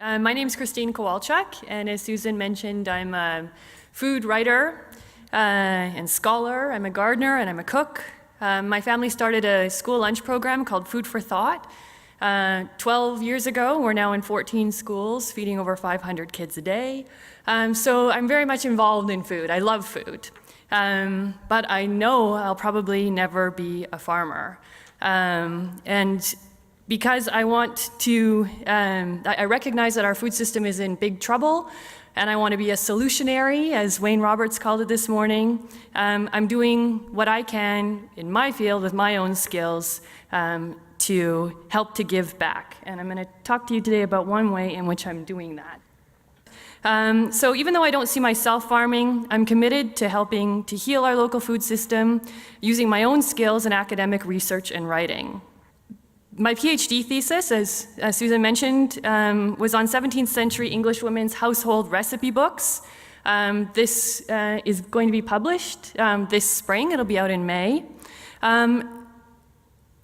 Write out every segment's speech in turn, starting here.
My name is Kristine Kowalchuk, and as Susan mentioned, I'm a food writer and scholar. I'm a gardener and I'm a cook. My family started a school lunch program called Food for Thought 12 years ago. We're now in 14 schools, feeding over 500 kids a day. So I'm very much involved in food. I love food. But I know I'll probably never be a farmer. And because I want to, I recognize that our food system is in big trouble, and I want to be a solutionary, as Wayne Roberts called it this morning. I'm doing what I can in my field with my own skills to help to give back. And I'm going to talk to you today about one way in which I'm doing that. So even though I don't see myself farming, I'm committed to helping to heal our local food system using my own skills in academic research and writing. My PhD thesis, as Susan mentioned, was on 17th century English women's household recipe books. This is going to be published this spring. It'll be out in May.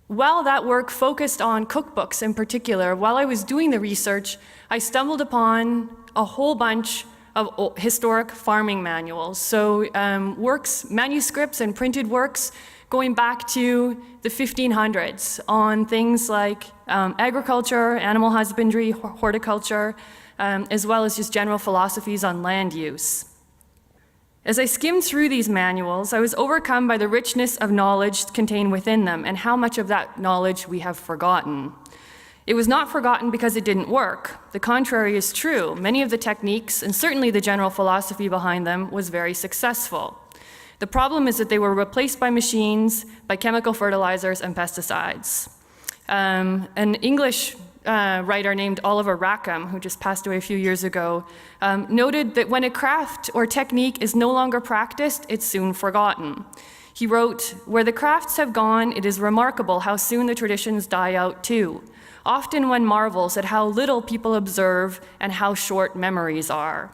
While that work focused on cookbooks in particular, while I was doing the research, I stumbled upon a whole bunch of historic farming manuals. So manuscripts and printed works going back to the 1500s on things like agriculture, animal husbandry, horticulture, as well as just general philosophies on land use. As I skimmed through these manuals, I was overcome by the richness of knowledge contained within them and how much of that knowledge we have forgotten. It was not forgotten because it didn't work. The contrary is true. Many of the techniques, and certainly the general philosophy behind them, was very successful. The problem is that they were replaced by machines, by chemical fertilizers and pesticides. An English writer named Oliver Rackham, who just passed away a few years ago, noted that when a craft or technique is no longer practiced, it's soon forgotten. He wrote, "Where the crafts have gone, it is remarkable how soon the traditions die out too. Often one marvels at how little people observe and how short memories are."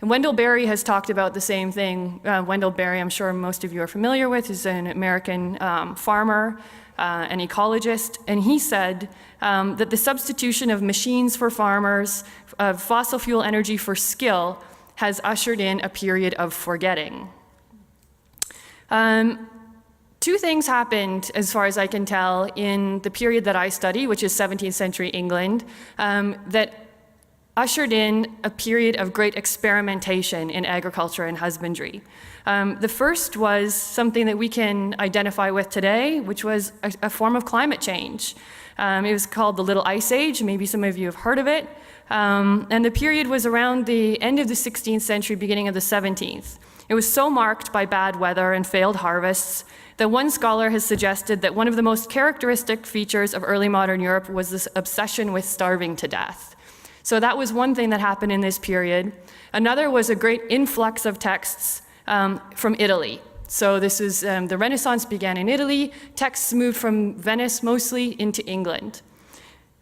And Wendell Berry has talked about the same thing. Wendell Berry, I'm sure most of you are familiar with, is an American farmer, an ecologist, and he said that the substitution of machines for farmers, of fossil fuel energy for skill, has ushered in a period of forgetting. Two things happened, as far as I can tell, in the period that I study, which is 17th century England, that ushered in a period of great experimentation in agriculture and husbandry. The first was something that we can identify with today, which was a form of climate change. It was called the Little Ice Age. Maybe some of you have heard of it. And the period was around the end of the 16th century, beginning of the 17th. It was so marked by bad weather and failed harvests that one scholar has suggested that one of the most characteristic features of early modern Europe was this obsession with starving to death. So that was one thing that happened in this period. Another was a great influx of texts from Italy. So this is, the Renaissance began in Italy. Texts moved from Venice mostly into England.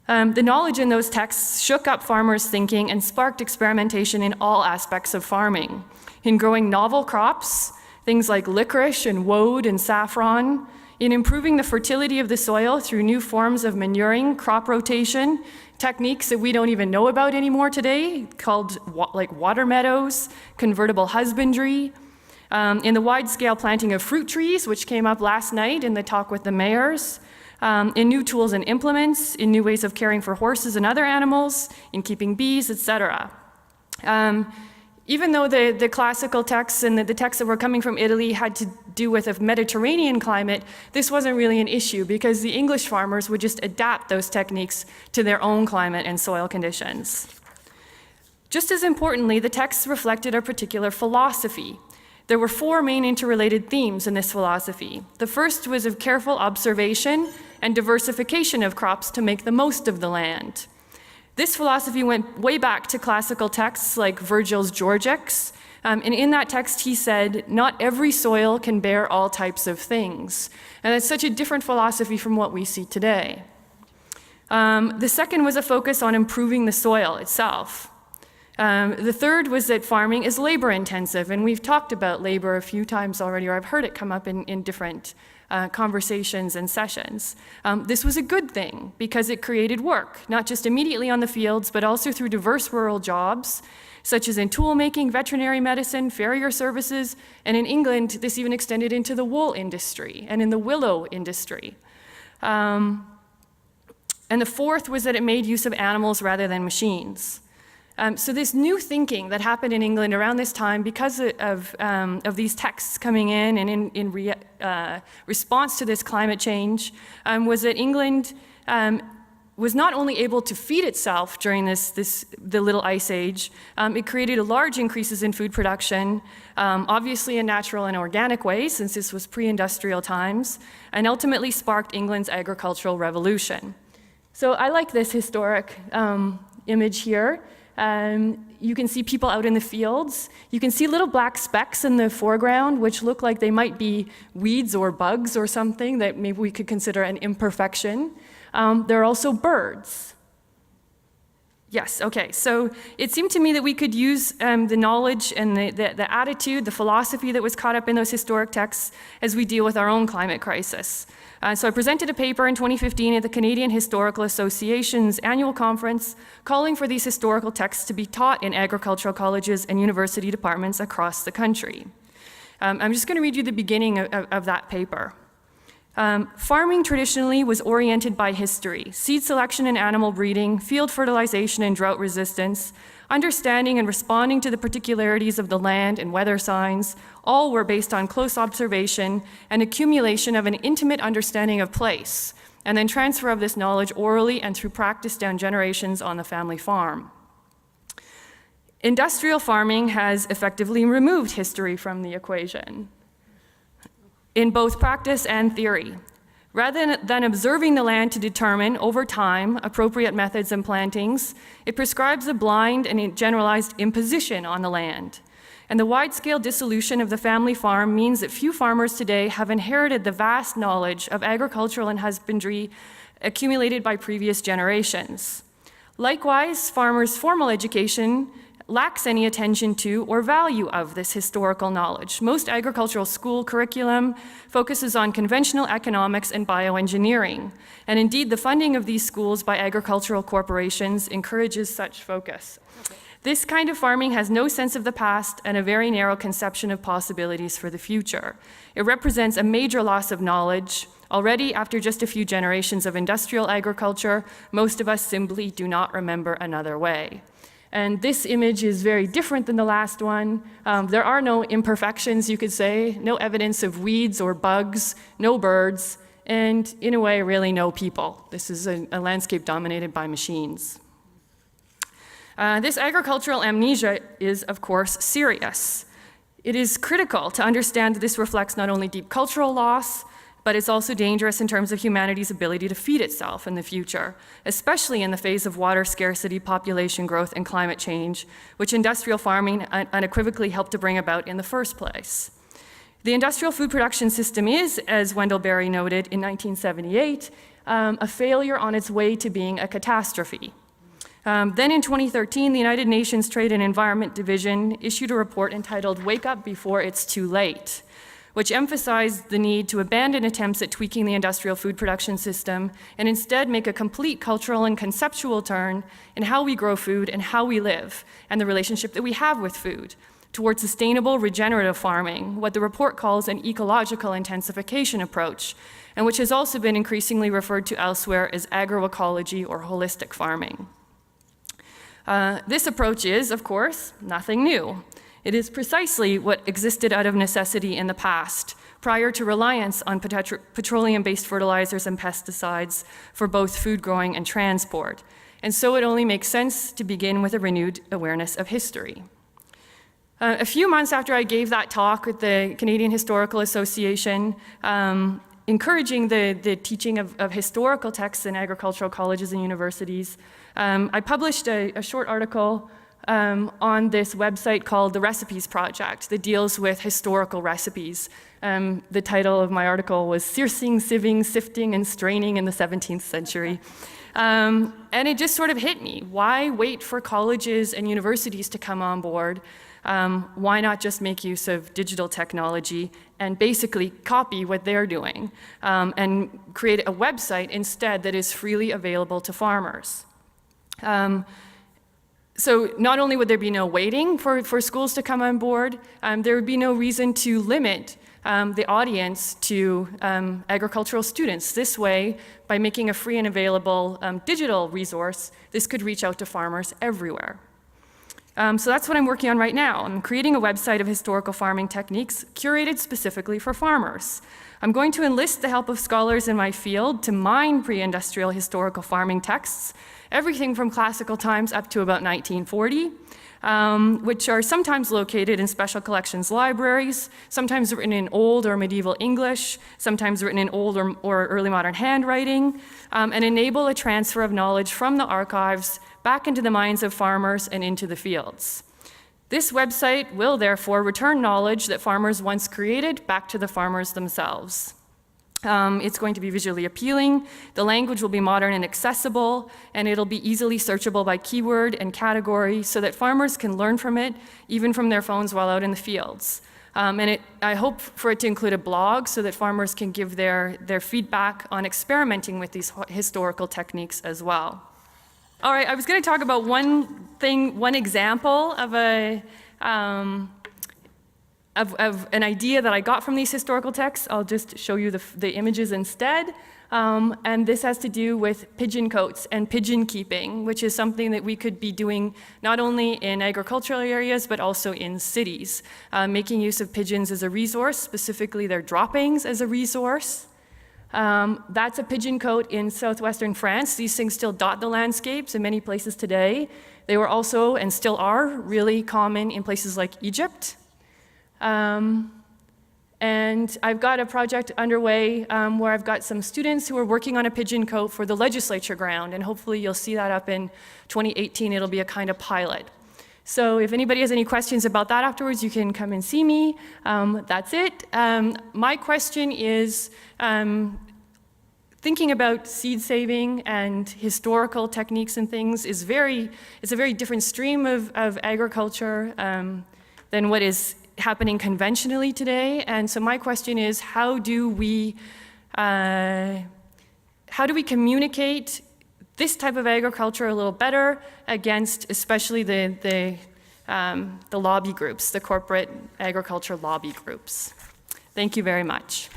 The knowledge in those texts shook up farmers' thinking and sparked experimentation in all aspects of farming. In growing novel crops, things like licorice and woad and saffron, in improving the fertility of the soil through new forms of manuring, crop rotation, techniques that we don't even know about anymore today, called like water meadows, convertible husbandry, in the wide-scale planting of fruit trees, which came up last night in the talk with the mayors, in new tools and implements, in new ways of caring for horses and other animals, in keeping bees, etc. Even though the classical texts and the texts that were coming from Italy had to do with a Mediterranean climate, this wasn't really an issue because the English farmers would just adapt those techniques to their own climate and soil conditions. Just as importantly, the texts reflected a particular philosophy. There were four main interrelated themes in this philosophy. The first was of careful observation and diversification of crops to make the most of the land. This philosophy went way back to classical texts like Virgil's Georgics, and in that text he said, "Not every soil can bear all types of things." And that's such a different philosophy from what we see today. The second was a focus on improving the soil itself. The third was that farming is labor intensive, and we've talked about labor a few times already, or I've heard it come up in different conversations and sessions. This was a good thing because it created work, not just immediately on the fields, but also through diverse rural jobs, such as in tool making, veterinary medicine, farrier services, and in England, this even extended into the wool industry and in the willow industry. And the fourth was that it made use of animals rather than machines. So this new thinking that happened in England around this time because of these texts coming in and in response to this climate change was that England was not only able to feed itself during the Little Ice Age, it created large increases in food production, obviously in natural and organic ways since this was pre-industrial times, and ultimately sparked England's agricultural revolution. So I like this historic image here. You can see people out in the fields. You can see little black specks in the foreground, which look like they might be weeds or bugs or something that maybe we could consider an imperfection. There are also birds. Yes, okay, so it seemed to me that we could use the knowledge and the attitude, the philosophy that was caught up in those historic texts as we deal with our own climate crisis. So I presented a paper in 2015 at the Canadian Historical Association's annual conference calling for these historical texts to be taught in agricultural colleges and university departments across the country. I'm just going to read you the beginning of that paper. Farming traditionally was oriented by history, seed selection and animal breeding, field fertilization and drought resistance, understanding and responding to the particularities of the land and weather signs, all were based on close observation and accumulation of an intimate understanding of place, and then transfer of this knowledge orally and through practice down generations on the family farm. Industrial farming has effectively removed history from the equation, in both practice and theory. Rather than observing the land to determine, over time, appropriate methods and plantings, it prescribes a blind and generalized imposition on the land. And the wide-scale dissolution of the family farm means that few farmers today have inherited the vast knowledge of agricultural and husbandry accumulated by previous generations. Likewise, farmers' formal education lacks any attention to or value of this historical knowledge. Most agricultural school curriculum focuses on conventional economics and bioengineering, and indeed the funding of these schools by agricultural corporations encourages such focus. This kind of farming has no sense of the past and a very narrow conception of possibilities for the future. It represents a major loss of knowledge. Already, after just a few generations of industrial agriculture, most of us simply do not remember another way. And this image is very different than the last one. There are no imperfections, you could say, no evidence of weeds or bugs, no birds, and in a way, really no people. This is a landscape dominated by machines. This agricultural amnesia is, of course, serious. It is critical to understand that this reflects not only deep cultural loss, but it's also dangerous in terms of humanity's ability to feed itself in the future, especially in the phase of water scarcity, population growth, and climate change, which industrial farming unequivocally helped to bring about in the first place. The industrial food production system is, as Wendell Berry noted in 1978, a failure on its way to being a catastrophe. Then in 2013, the United Nations Trade and Environment Division issued a report entitled "Wake Up Before It's Too Late," which emphasized the need to abandon attempts at tweaking the industrial food production system and instead make a complete cultural and conceptual turn in how we grow food and how we live, and the relationship that we have with food, towards sustainable regenerative farming, what the report calls an ecological intensification approach, and which has also been increasingly referred to elsewhere as agroecology or holistic farming. This approach is, of course, nothing new. It is precisely what existed out of necessity in the past, prior to reliance on petroleum-based fertilizers and pesticides for both food growing and transport. And so it only makes sense to begin with a renewed awareness of history. A few months after I gave that talk at the Canadian Historical Association, encouraging the teaching of historical texts in agricultural colleges and universities, I published a short article on this website called the Recipes Project that deals with historical recipes. The title of my article was Searsing, Sieving, Sifting, and Straining in the 17th Century. And it just sort of hit me. Why wait for colleges and universities to come on board? Why not just make use of digital technology and basically copy what they're doing and create a website instead that is freely available to farmers? So not only would there be no waiting for schools to come on board, there would be no reason to limit the audience to agricultural students. This way, by making a free and available digital resource, this could reach out to farmers everywhere. So that's what I'm working on right now. I'm creating a website of historical farming techniques curated specifically for farmers. I'm going to enlist the help of scholars in my field to mine pre-industrial historical farming texts, everything from classical times up to about 1940, which are sometimes located in special collections libraries, sometimes written in Old or Medieval English, sometimes written in Old or Early Modern handwriting, and enable a transfer of knowledge from the archives back into the minds of farmers and into the fields. This website will therefore return knowledge that farmers once created back to the farmers themselves. It's going to be visually appealing, the language will be modern and accessible, and it'll be easily searchable by keyword and category so that farmers can learn from it, even from their phones while out in the fields. I hope for it to include a blog so that farmers can give their feedback on experimenting with these historical techniques as well. All right, I was going to talk about one example of an idea that I got from these historical texts. I'll just show you the images instead. And this has to do with pigeon cotes and pigeon keeping, which is something that we could be doing not only in agricultural areas, but also in cities. Making use of pigeons as a resource, specifically their droppings as a resource. That's a pigeon cote in southwestern France. These things still dot the landscapes in many places today. They were also, and still are, really common in places like Egypt. And I've got a project underway where I've got some students who are working on a pigeon cote for the legislature ground, and hopefully you'll see that up in 2018. It'll be a kind of pilot. So if anybody has any questions about that afterwards, you can come and see me. That's it. My question is, thinking about seed saving and historical techniques and things it's a very different stream of agriculture than what is happening conventionally today. And so my question is, how do we communicate this type of agriculture a little better against especially the lobby groups, the corporate agriculture lobby groups? Thank you very much.